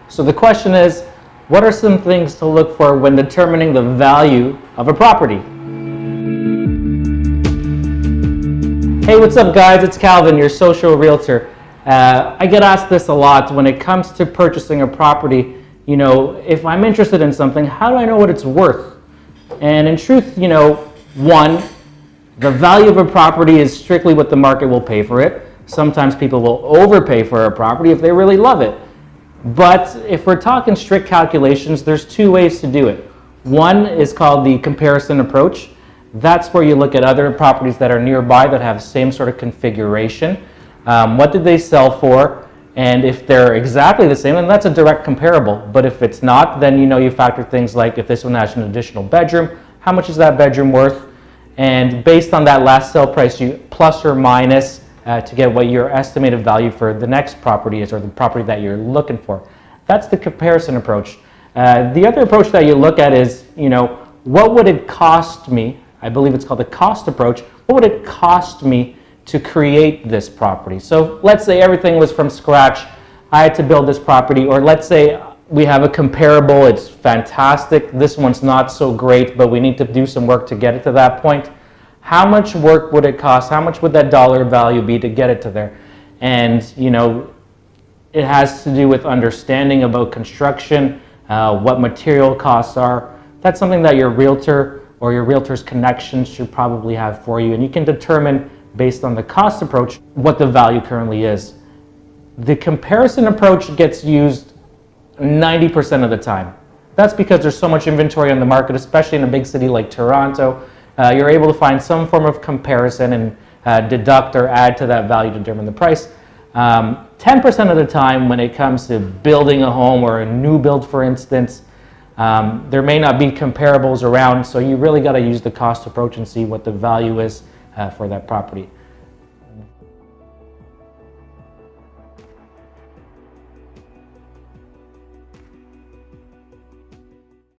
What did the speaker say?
So the question is, what are some things to look for when determining the value of a property? Hey, what's up guys? It's Calvin, your social realtor. I get asked this a lot when it comes to purchasing a property. You know, if I'm interested in something, how do I know what it's worth? And in truth, you know, one, the value of a property is strictly what the market will pay for it. Sometimes people will overpay for a property if they really love it. But if we're talking strict calculations, there's two ways to do it. One is called the comparison approach. That's where you look at other properties that are nearby that have the same sort of configuration. What did they sell for? And if they're exactly the same, then that's a direct comparable. But if it's not, then you know you factor things like if this one has an additional bedroom, how much is that bedroom worth? And based on that last sale price, you plus or minus to get what your estimated value for the next property is, or the property that you're looking for. That's the comparison approach. The other approach that you look at is, you know, what would it cost me? I believe it's called the cost approach. What would it cost me to create this property? So let's say everything was from scratch. I had to build this property, or let's say we have a comparable, it's fantastic. This one's not so great, but we need to do some work to get it to that point. How much work would it cost? How much would that dollar value be to get it to there? And, you know, it has to do with understanding about construction, what material costs are. That's something that your realtor or your realtor's connections should probably have for you. And you can determine, based on the cost approach, what the value currently is. The comparison approach gets used 90% of the time. That's because there's so much inventory on the market, especially in a big city like Toronto. You're able to find some form of comparison and deduct or add to that value to determine the price. 10% of the time when it comes to building a home or a new build, for instance, there may not be comparables around, so you really got to use the cost approach and see what the value is for that property.